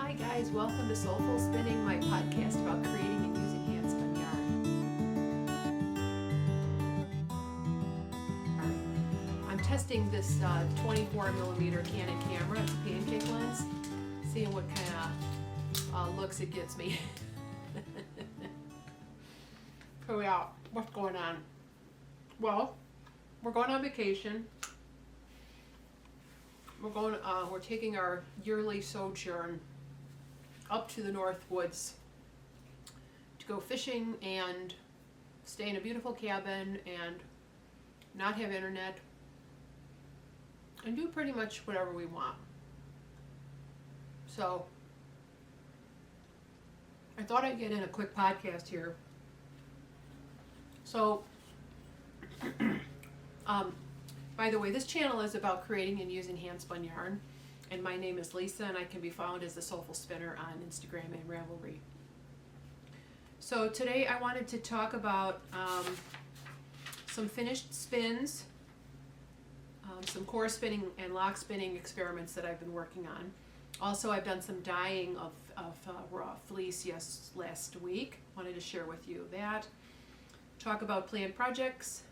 Hi guys, welcome to Soulful Spinning, my podcast about creating and using handspun yarn. I'm testing this 24mm Canon camera. It's a pancake lens, seeing what kind of looks it gets me. So yeah, what's going on? Well, we're going on vacation. We're taking our yearly sojourn up to the North Woods to go fishing and stay in a beautiful cabin and not have internet and do pretty much whatever we want. So I thought I'd get in a quick podcast here. So by the way, this channel is about creating and using handspun yarn, and my name is Lisa, and I can be found as the Soulful Spinner on Instagram and Ravelry. So today I wanted to talk about some finished spins, some core spinning and lock spinning experiments that I've been working on. Also, I've done some dyeing of raw fleece last week. Wanted to share with you that. Talk about planned projects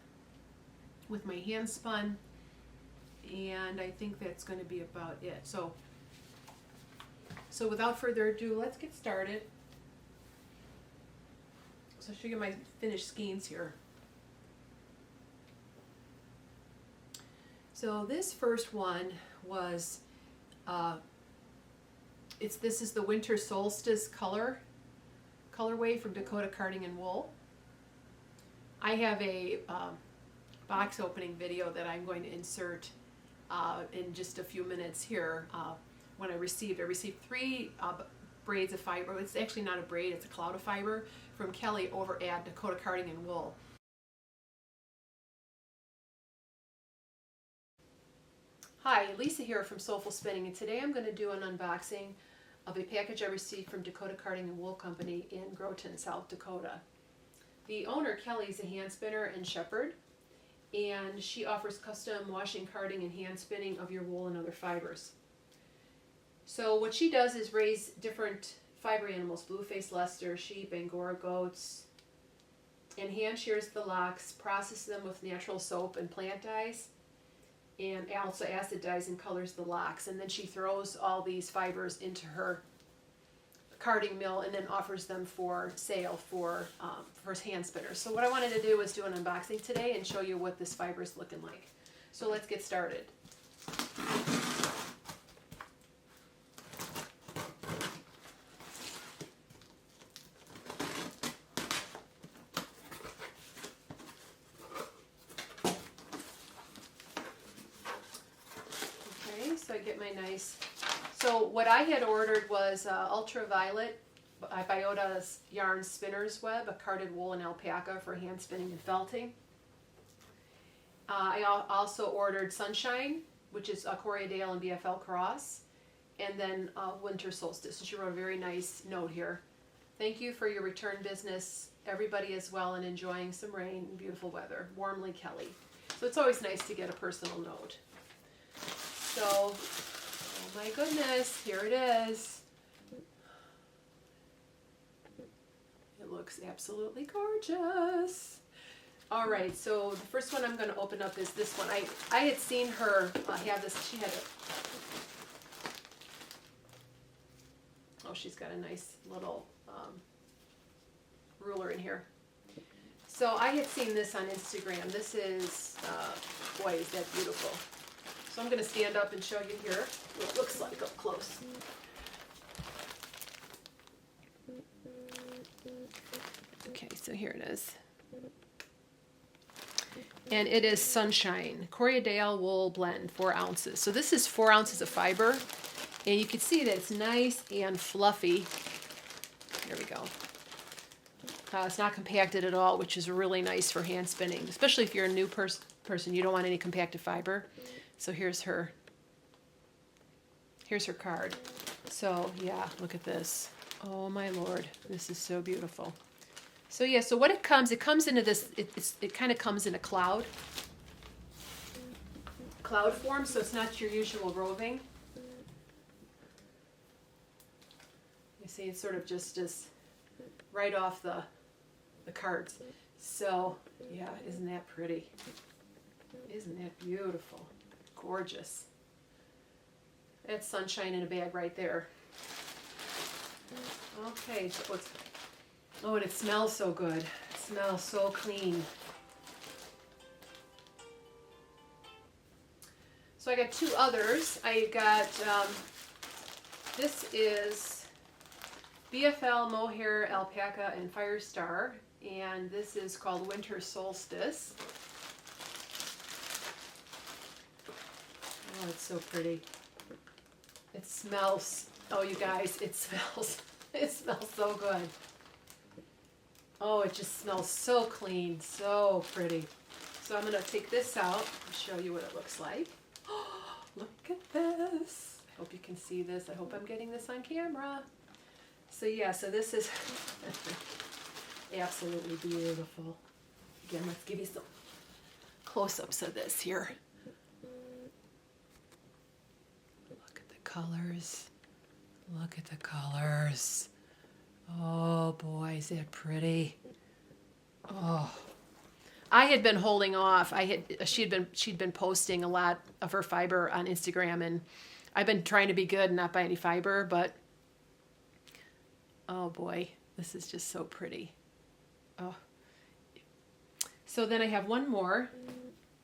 with my handspun, and I think that's going to be about it. So without further ado, let's get started. So I'll show you my finished skeins here. So this first one was this is the winter solstice colorway from Dakota Carding and Wool. I have a box opening video that I'm going to insert in just a few minutes here. When I received 3 braids of fiber. It's actually not a braid, it's a cloud of fiber from Kelly over at Dakota Carding and Wool. Hi, Lisa here from Soulful Spinning, and today I'm going to do an unboxing of a package I received from Dakota Carding and Wool Company in Groton, South Dakota. The owner, Kelly, is a hand spinner and shepherd, and she offers custom washing, carding, and hand spinning of your wool and other fibers. So what she does is raise different fiber animals, blue-faced Leicester, sheep, Angora goats, and hand shears the locks, processes them with natural soap and plant dyes, and also acid dyes and colors the locks. And then she throws all these fibers into her carding mill and then offers them for sale for hand spinners. So what I wanted to do was do an unboxing today and show you what this fiber is looking like. So let's get started. Okay, so I get my nice. So what I had ordered was ultraviolet Biota's yarn spinner's web, a carded wool and alpaca for hand spinning and felting. I also ordered Sunshine, which is a Corriedale and BFL cross, and then Winter Solstice. So she wrote a very nice note here. Thank you for your return business. Everybody is well and enjoying some rain and beautiful weather. Warmly, Kelly. So it's always nice to get a personal note. So, oh my goodness, here it is. It looks absolutely gorgeous. All right, so the first one I'm going to open up is this one. I had seen her have this. She had she's got a nice little ruler in here. So I had seen this on Instagram. This is, boy, is that beautiful. So I'm going to stand up and show you here what it looks like up close. Okay, so here it is. And it is Sunshine, Corriedale wool blend, 4 ounces. So this is 4 ounces of fiber, and you can see that it's nice and fluffy. There we go. It's not compacted at all, which is really nice for hand spinning, especially if you're a new person. You don't want any compacted fiber. So here's her card. So yeah, look at this. Oh my Lord, this is so beautiful. So yeah, so what it comes into this, it kind of comes in a cloud form, so it's not your usual roving. You see, it's sort of just right off the cards. So, yeah, isn't that pretty? Isn't that beautiful? Gorgeous. That's sunshine in a bag right there. Okay, so let's, oh, and it smells so good. It smells so clean. So I got two others. I got, this is BFL Mohair Alpaca and Firestar, and this is called Winter Solstice. Oh, it's so pretty. It smells, oh you guys, it smells so good. Oh, it just smells so clean, so pretty. So I'm going to take this out and show you what it looks like. Look at this. I hope you can see this. I hope I'm getting this on camera. So yeah, so this is absolutely beautiful. Again, let's give you some close-ups of this here. Look at the colors. Look at the colors. Oh boy, is that pretty. Oh. I had been holding off. She'd been posting a lot of her fiber on Instagram, and I've been trying to be good and not buy any fiber, but oh boy, this is just so pretty. Oh. So then I have one more,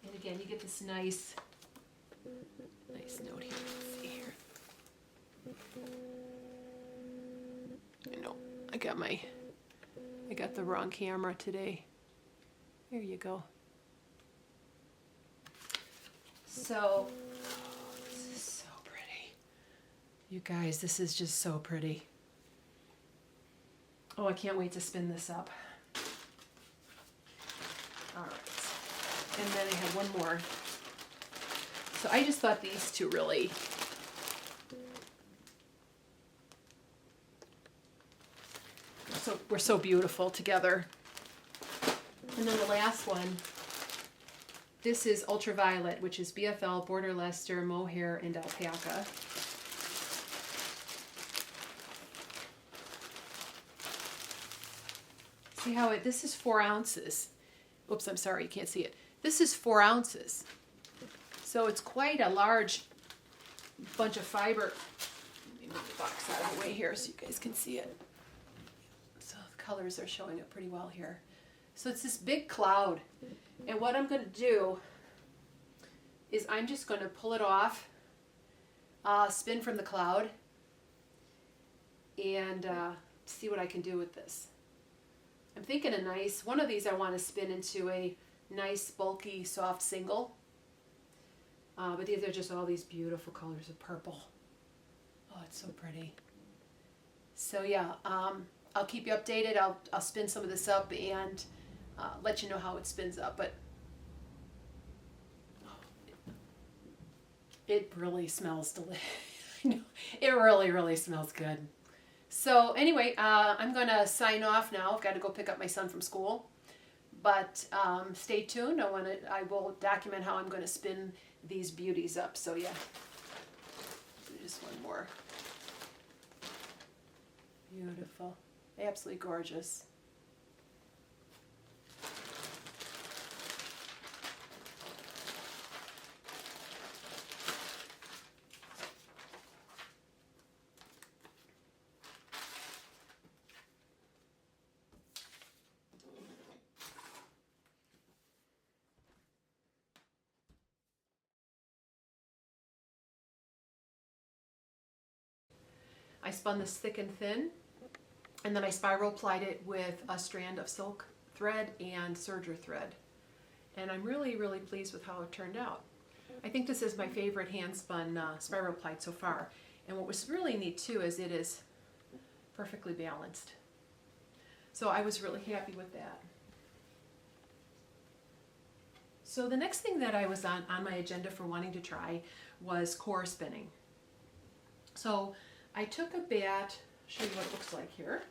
and again, you get this nice note here. Let's see here. I know I got the wrong camera today. There you go. So, this is so pretty. You guys, this is just so pretty. Oh, I can't wait to spin this up. All right. And then I have one more. So I just thought these two really were so beautiful together. And then the last one, this is Ultraviolet, which is BFL, Border Leicester, Mohair, and Alpaca. See how this is 4 ounces. Oops, I'm sorry, you can't see it. This is 4 ounces. So it's quite a large bunch of fiber. Let me move the box out of the way here so you guys can see it. So the colors are showing up pretty well here. So it's this big cloud, and what I'm going to do is I'm just going to pull it off, spin from the cloud, and see what I can do with this. I'm thinking one of these I want to spin into a nice, bulky, soft single, but these are just all these beautiful colors of purple. Oh, it's so pretty. So yeah, I'll keep you updated. I'll spin some of this up and let you know how it spins up, but it really smells delicious. It really, really smells good. So anyway, I'm going to sign off now. I've got to go pick up my son from school, but stay tuned. I will document how I'm going to spin these beauties up. So yeah, just one more. Beautiful, absolutely gorgeous. I spun this thick and thin, and then I spiral plied it with a strand of silk thread and serger thread. And I'm really, really pleased with how it turned out. I think this is my favorite hand spun spiral plied so far. And what was really neat too is it is perfectly balanced. So I was really happy with that. So the next thing that I was on my agenda for wanting to try was core spinning. So I took a bat, show you what it looks like here.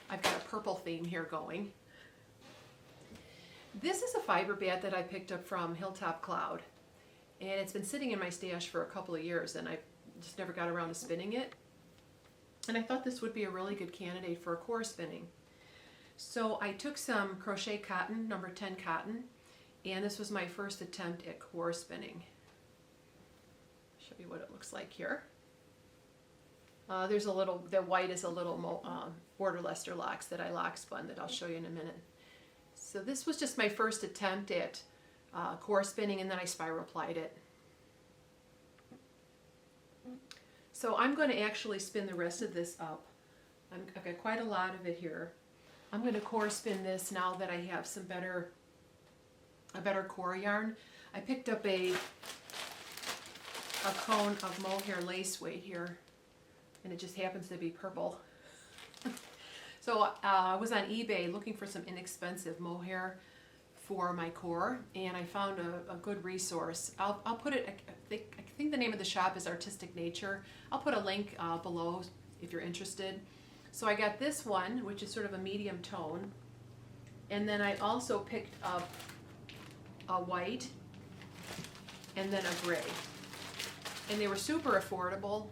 I've got a purple theme here going. This is a fiber bat that I picked up from Hilltop Cloud, and it's been sitting in my stash for a couple of years, and I just never got around to spinning it. And I thought this would be a really good candidate for core spinning. So I took some crochet cotton, number 10 cotton, and this was my first attempt at core spinning. Show you what it looks like here. There's a little, the white is a little border Leicester locks that I lock spun that I'll show you in a minute. So this was just my first attempt at core spinning, and then I spiral plied it. So I'm going to actually spin the rest of this up. I've got quite a lot of it here. I'm going to core spin this now that I have some a better core yarn. I picked up a cone of mohair lace weight here, and it just happens to be purple. So I was on eBay looking for some inexpensive mohair for my core, and I found a good resource. I'll put it, I think the name of the shop is Artistic Nature. I'll put a link below if you're interested. So I got this one, which is sort of a medium tone, and then I also picked up a white and then a gray, and they were super affordable.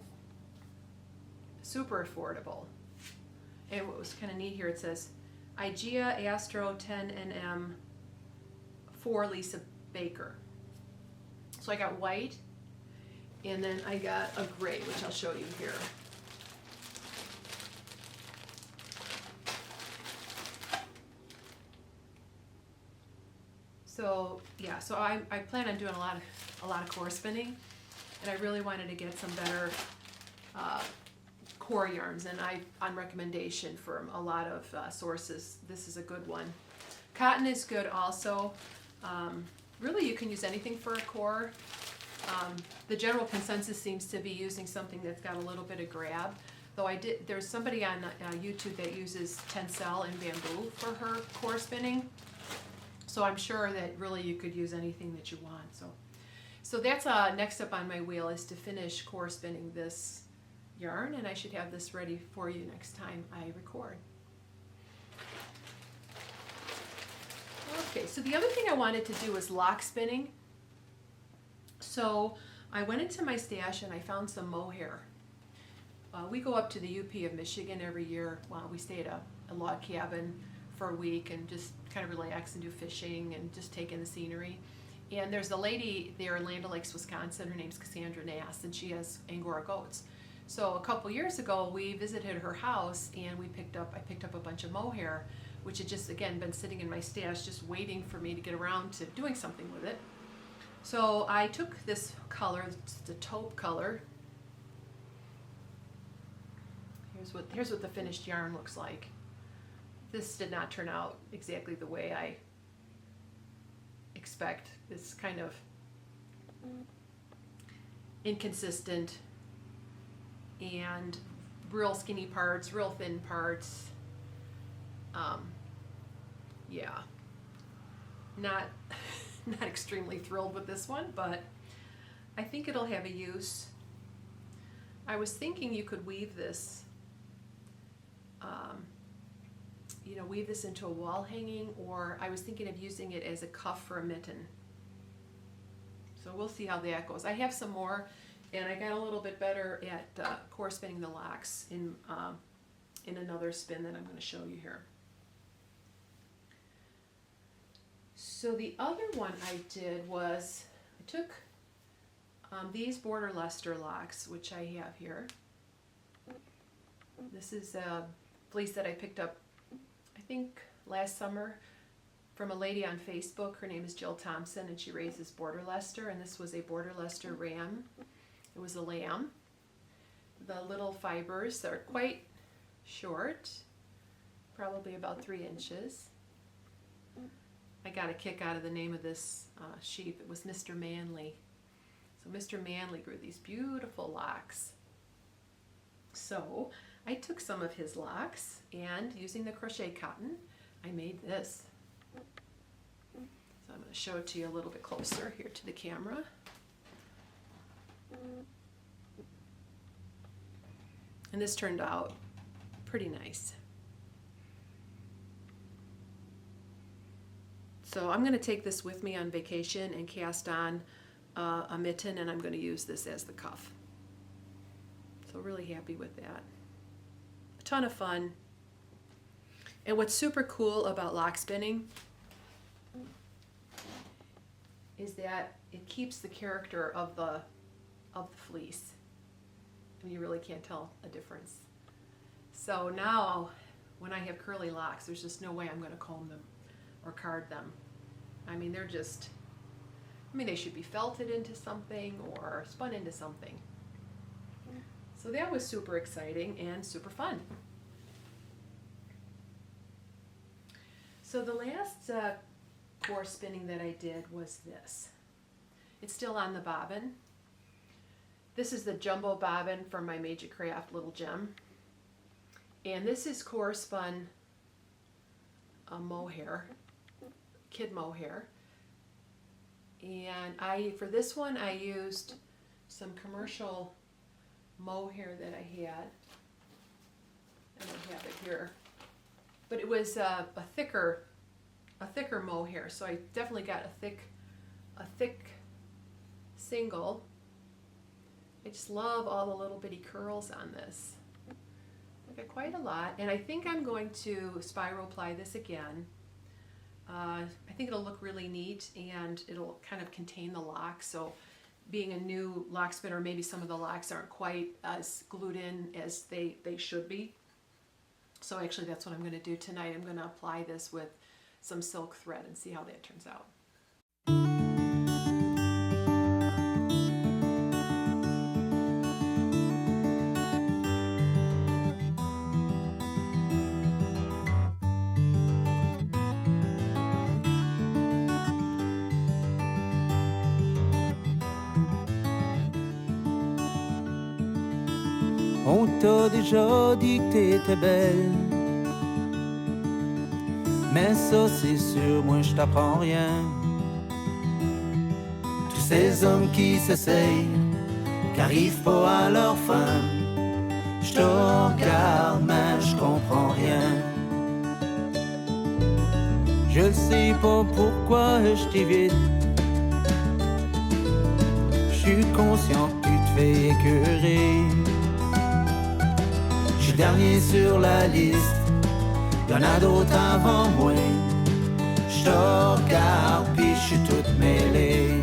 And what was kind of neat here, it says Igea Astro 10NM for Lisa Baker. So I got white, and then I got a gray, which I'll show you here. So yeah, so I plan on doing a lot of core spinning, and I really wanted to get some better core yarns, and on recommendation from a lot of sources, this is a good one. Cotton is good also. Really, you can use anything for a core. The general consensus seems to be using something that's got a little bit of grab. Though there's somebody on YouTube that uses tencel and bamboo for her core spinning. So I'm sure that really you could use anything that you want. So that's next up on my wheel, is to finish core spinning this yarn, and I should have this ready for you next time I record. Okay, so the other thing I wanted to do was lock spinning. So I went into my stash and I found some mohair. We go up to the UP of Michigan every year. We stay at a log cabin for a week and just kind of relax and do fishing and just take in the scenery. And there's a lady there in Land O'Lakes, Wisconsin. Her name's Cassandra Nass, and she has Angora goats. So a couple years ago, we visited her house, and I picked up a bunch of mohair, which had just, again, been sitting in my stash, just waiting for me to get around to doing something with it. So I took this color, it's the taupe color. Here's what the finished yarn looks like. This did not turn out exactly the way I expect. It's kind of inconsistent, and real skinny parts, real thin parts. Yeah, not extremely thrilled with this one, but I think it'll have a use. I was thinking you could weave this, weave this into a wall hanging, or I was thinking of using it as a cuff for a mitten. So we'll see how that goes. I have some more, and I got a little bit better at core spinning the locks in another spin that I'm going to show you here. So the other one I did was I took these border Leicester locks, which I have here. This is a fleece that I picked up, I think, last summer from a lady on Facebook. Her name is Jill Thompson, and she raises border Leicester, and this was a border Leicester ram. It was a lamb. The little fibers are quite short, probably about 3 inches. I got a kick out of the name of this sheep. It was Mr. Manley. So Mr. Manley grew these beautiful locks. So I took some of his locks, and using the crochet cotton, I made this. So I'm going to show it to you a little bit closer here to the camera. And this turned out pretty nice. So I'm going to take this with me on vacation and cast on a mitten, and I'm going to use this as the cuff. So really happy with that. A ton of fun. And what's super cool about lock spinning is that it keeps the character of the fleece. And you really can't tell a difference. So now when I have curly locks, there's just no way I'm going to comb them or card them. I mean, they're just, I mean, they should be felted into something or spun into something. So that was super exciting and super fun. So the last core spinning that I did was this. It's still on the bobbin. This is the jumbo bobbin from my Magic Craft Little Gem. And this is core spun mohair, kid mohair. And for this one I used some commercial mohair that I had. I don't have it here. But it was a thicker mohair, so I definitely got a thick single. I just love all the little bitty curls on this. I got quite a lot, and I think I'm going to spiral ply this again. I think it'll look really neat, and it'll kind of contain the lock. So being a new lock spinner, maybe some of the locks aren't quite as glued in as they should be. So actually that's what I'm going to do tonight. I'm going to apply this with some silk thread and see how that turns out. On t'a déjà dit que t'étais belle, mais ça c'est sûr, moi je t'apprends rien. Tous ces hommes qui s'essayent, qui arrivent pas à leur fin, je te regarde mais je comprends rien. Je ne sais pas pourquoi je t'évite, je suis conscient que tu te fais écœurer. Je suis dernier sur la liste, y'en a d'autres avant moi. Je te regarde puis je suis toute mêlée.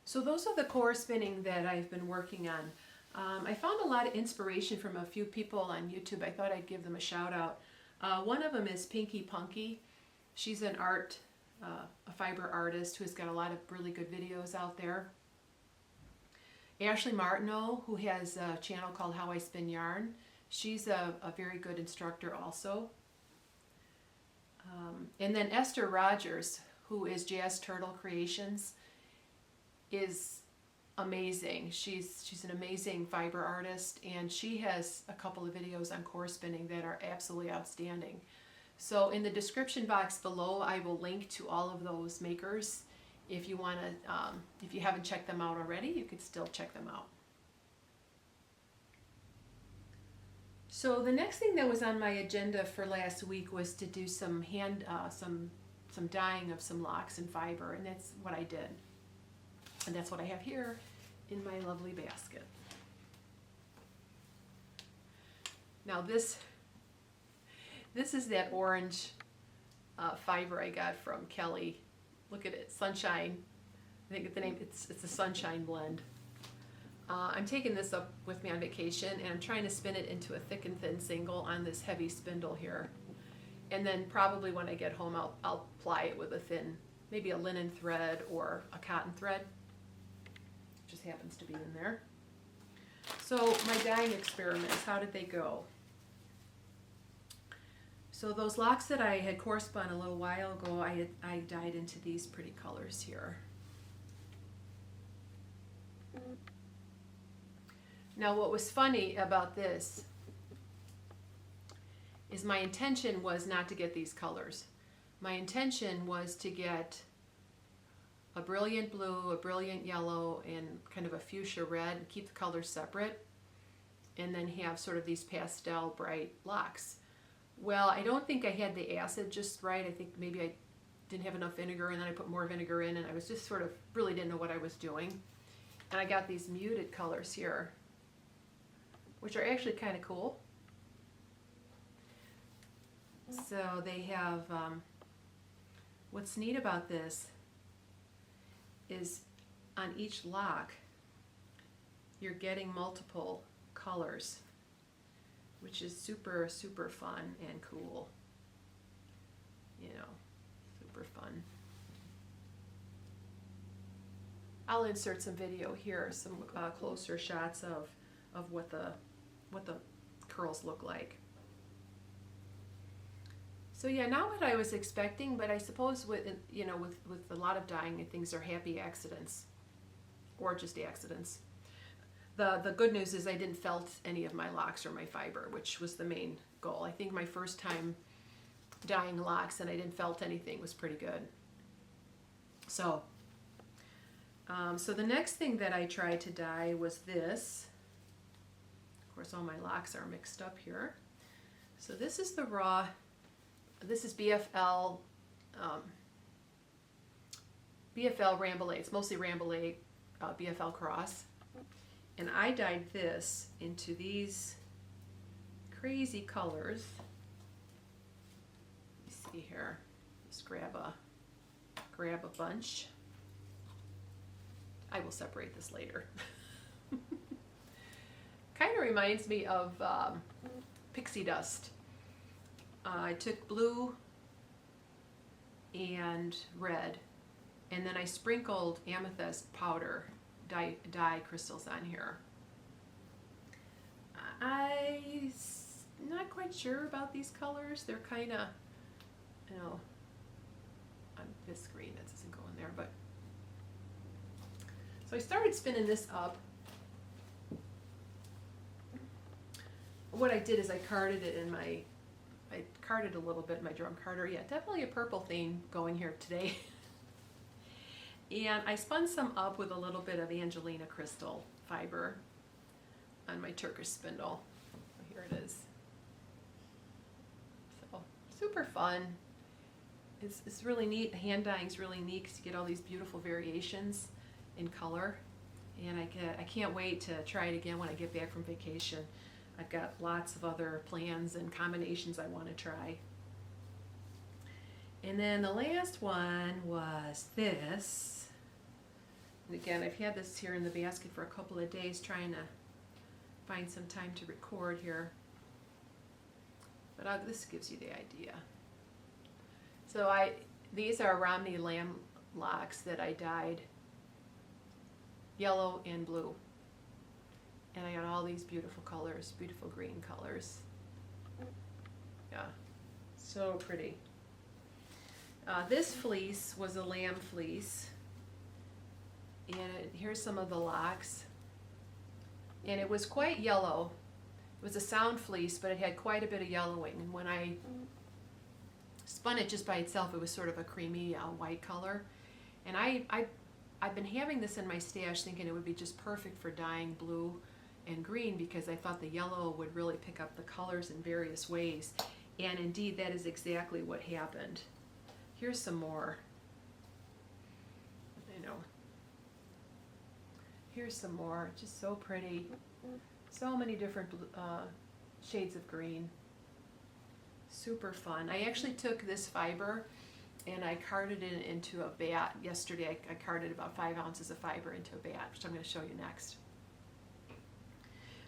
So those are the core spinning that I've been working on. I found a lot of inspiration from a few people on YouTube. I thought I'd give them a shout out. One of them is Pinky Punky. She's an a fiber artist who's got a lot of really good videos out there. Ashley Martineau, who has a channel called How I Spin Yarn. She's a very good instructor also. And then Esther Rogers, who is Jazz Turtle Creations, is amazing. She's an amazing fiber artist, and she has a couple of videos on core spinning that are absolutely outstanding. So in the description box below, I will link to all of those makers. If you want to, if you haven't checked them out already, you could still check them out. So the next thing that was on my agenda for last week was to do some some dyeing of some locks in fiber, and that's what I did. And that's what I have here in my lovely basket. Now this is that orange fiber I got from Kelly. Look at it, Sunshine. I think the name, it's a Sunshine blend. I'm taking this up with me on vacation, and I'm trying to spin it into a thick and thin single on this heavy spindle here. And then probably when I get home, I'll ply it with a thin, maybe a linen thread or a cotton thread. Just happens to be in there. So my dyeing experiments, how did they go? So those locks that I had core spun a little while ago, I dyed into these pretty colors here. Now what was funny about this is my intention was not to get these colors. My intention was to get a brilliant blue, a brilliant yellow, and kind of a fuchsia red, and keep the colors separate, and then have sort of these pastel bright locks. Well, I don't think I had the acid just right. I think maybe I didn't have enough vinegar, and then I put more vinegar in, and I was just sort of really didn't know what I was doing. And I got these muted colors here, which are actually kind of cool. So they have, what's neat about this is on each lock, you're getting multiple colors, which is super, super fun and cool. You know, super fun. I'll insert some video here, some closer shots of what the curls look like. So yeah, not what I was expecting, but I suppose with a lot of dyeing, things are happy accidents, or just accidents. The good news is I didn't felt any of my locks or my fiber, which was the main goal. I think my first time dyeing locks and I didn't felt anything was pretty good. So, so the next thing that I tried to dye was this. Of course, all my locks are mixed up here. So this is the raw. This is BFL Rambouillet. It's mostly Rambouillet BFL Cross. And I dyed this into these crazy colors. Let me see here. Just grab a bunch. I will separate this later. Kind of reminds me of pixie dust. I took blue and red, and then I sprinkled amethyst powder dye crystals on here. I'm not quite sure about these colors. They're kind of, on this screen that doesn't go in there, but so I started spinning this up. What I did is I carded it in I carded a little bit in my drum carder. Yeah, definitely a purple theme going here today. And I spun some up with a little bit of Angelina crystal fiber on my Turkish spindle. Here it is. So super fun. It's really neat. Hand dyeing is really neat because you get all these beautiful variations in color. And I can't wait to try it again when I get back from vacation. I've got lots of other plans and combinations I want to try. And then the last one was this. And again, I've had this here in the basket for a couple of days trying to find some time to record here. But this gives you the idea. So these are Romney lamb locks that I dyed yellow and blue. And I got all these beautiful colors, beautiful green colors. Yeah, so pretty. This fleece was a lamb fleece. And here's some of the locks. And it was quite yellow. It was a sound fleece, but it had quite a bit of yellowing. And when I spun it just by itself, it was sort of a creamy white color. And I've been having this in my stash thinking it would be just perfect for dyeing blue and green because I thought the yellow would really pick up the colors in various ways. And indeed, that is exactly what happened. Here's some more. Here's some more. Just so pretty. So many different shades of green. Super fun. I actually took this fiber and I carded it into a bat. Yesterday I carded about 5 ounces of fiber into a bat, which I'm going to show you next.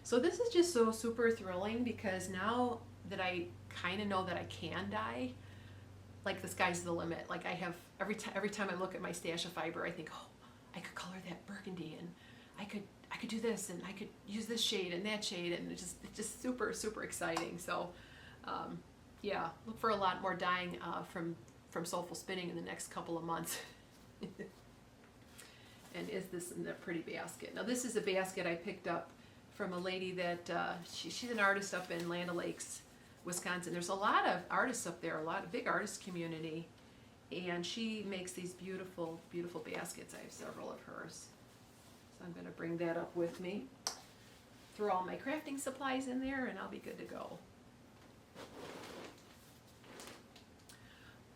So this is just so super thrilling because now that I kind of know that I can dye, like the sky's the limit. Like I have, every time I look at my stash of fiber, I think, oh, I could color that burgundy and I could do this and I could use this shade and that shade, and it's just super, super exciting. So yeah, look for a lot more dyeing from Soulful Spinning in the next couple of months. And is this in a pretty basket? Now this is a basket I picked up from a lady that she's an artist up in Land O'Lakes, Wisconsin. There's a lot of artists up there, a lot of big artist community, and she makes these beautiful, beautiful baskets. I have several of hers. So I'm going to bring that up with me. Throw all my crafting supplies in there and I'll be good to go.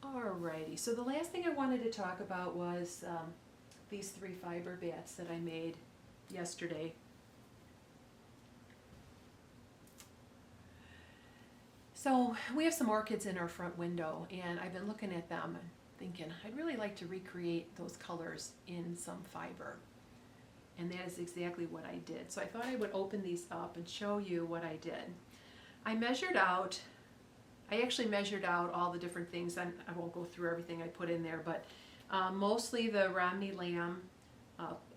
Alrighty, so the last thing I wanted to talk about was these 3 fiber bats that I made yesterday. So we have some orchids in our front window, and I've been looking at them and thinking I'd really like to recreate those colors in some fiber. And that is exactly what I did. So I thought I would open these up and show you what I did. I actually measured out all the different things. I won't go through everything I put in there, but mostly the Romney lamb,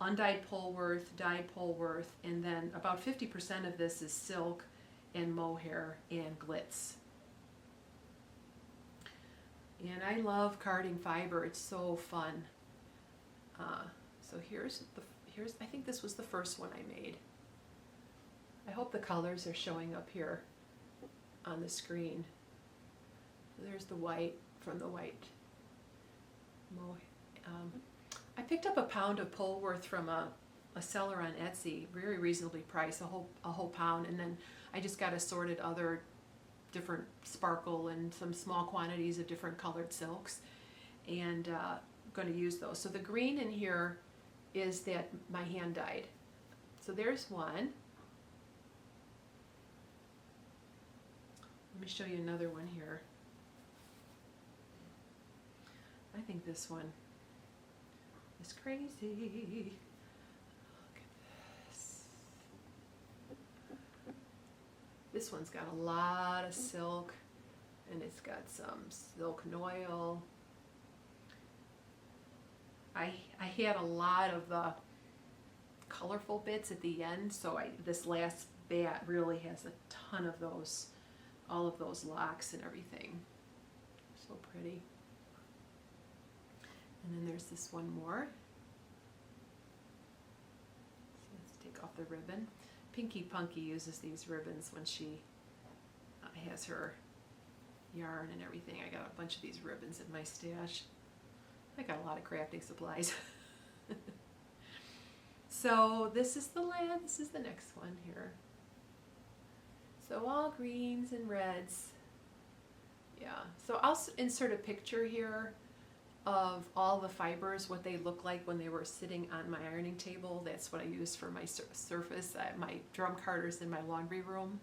undyed Polworth, dyed Polworth, and then about 50% of this is silk and mohair and glitz. And I love carding fiber. It's so fun. So here's I think this was the first one I made. I hope the colors are showing up here on the screen. There's the white from the white mohair. I picked up a pound of Polworth from a seller on Etsy, very reasonably priced, a whole pound, and then I just got assorted other different sparkle and some small quantities of different colored silks, and I'm going to use those. So the green in here is that my hand dyed. So there's one. Let me show you another one here. I think this one is crazy. Look at this. This one's got a lot of silk, and it's got some silk noil. I had a lot of the colorful bits at the end, so this last bat really has a ton of those, all of those locks and everything. So pretty. And then there's this one more. So let's take off the ribbon. Pinky Punky uses these ribbons when she has her yarn and everything. I got a bunch of these ribbons in my stash. I got a lot of crafting supplies. So this is this is the next one here. So all greens and reds. Yeah, so I'll insert a picture here of all the fibers, what they look like when they were sitting on my ironing table. That's what I used for my surface. My drum carder's in my laundry room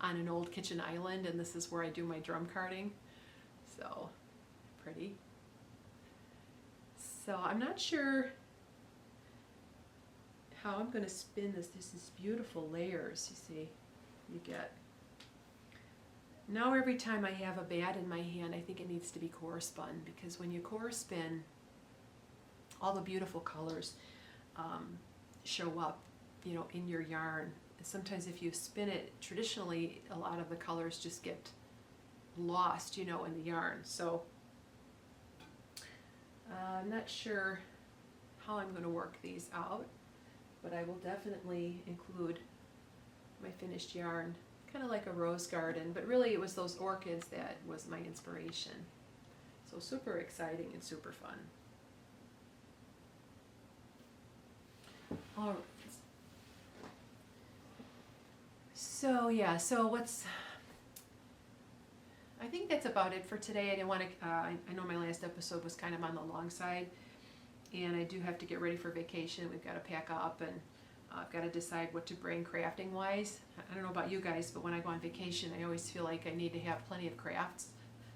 on an old kitchen island, and this is where I do my drum carding. So pretty. So I'm not sure how I'm going to spin this. This is beautiful layers, you see. You get. Now every time I have a bat in my hand, I think it needs to be core spun, because when you core spin, all the beautiful colors show up, you know, in your yarn. Sometimes if you spin it traditionally, a lot of the colors just get lost, you know, in the yarn. So I'm not sure how I'm going to work these out, but I will definitely include my finished yarn. Kind of like a rose garden, but really it was those orchids that was my inspiration. So super exciting and super fun. All right. So yeah, I think that's about it for today. I didn't want to, I know my last episode was kind of on the long side, and I do have to get ready for vacation. We've got to pack up, and I've got to decide what to bring crafting wise. I don't know about you guys, but when I go on vacation, I always feel like I need to have plenty of crafts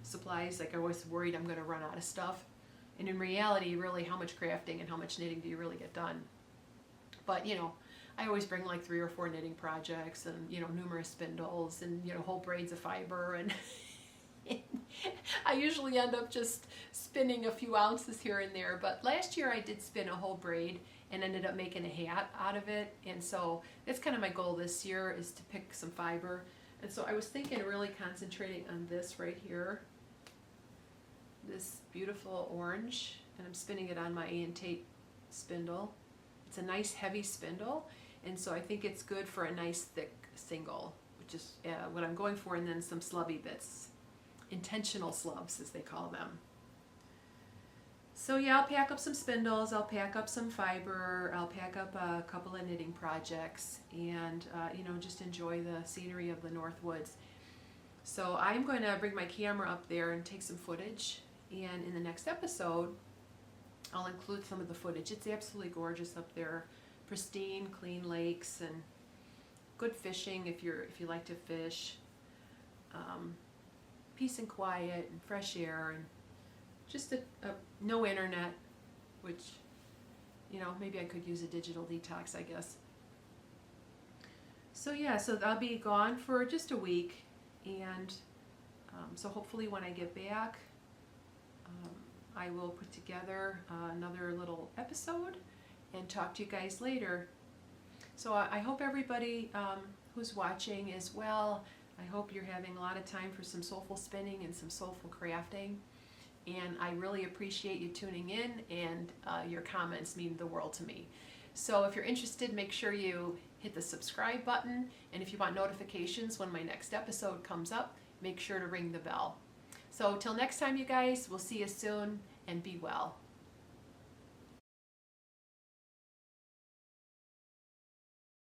supplies. Like, I'm always worried I'm going to run out of stuff. And in reality, really, how much crafting and how much knitting do you really get done? But, you know, I always bring like 3 or 4 knitting projects and, you know, numerous spindles and, you know, whole braids of fiber. And I usually end up just spinning a few ounces here and there. But last year I did spin a whole braid and ended up making a hat out of it. And so that's kind of my goal this year, is to pick some fiber. And so I was thinking of really concentrating on this right here, this beautiful orange, and I'm spinning it on my Ian Tate spindle. It's a nice heavy spindle, and so I think it's good for a nice thick single, which is what I'm going for, and then some slubby bits, intentional slubs as they call them. So yeah, I'll pack up some spindles, I'll pack up some fiber, I'll pack up a couple of knitting projects, and just enjoy the scenery of the North Woods. So I'm going to bring my camera up there and take some footage, and in the next episode I'll include some of the footage. It's absolutely gorgeous up there, pristine, clean lakes, and good fishing if you like to fish. Peace and quiet and fresh air, and just no internet, which, maybe I could use a digital detox, I guess. So yeah, so I'll be gone for just a week, and so hopefully when I get back, I will put together another little episode and talk to you guys later. So I hope everybody who's watching is well. I hope you're having a lot of time for some soulful spinning and some soulful crafting. And I really appreciate you tuning in, and your comments mean the world to me. So if you're interested, make sure you hit the subscribe button, and if you want notifications when my next episode comes up, make sure to ring the bell. So till next time, you guys, we'll see you soon, and be well.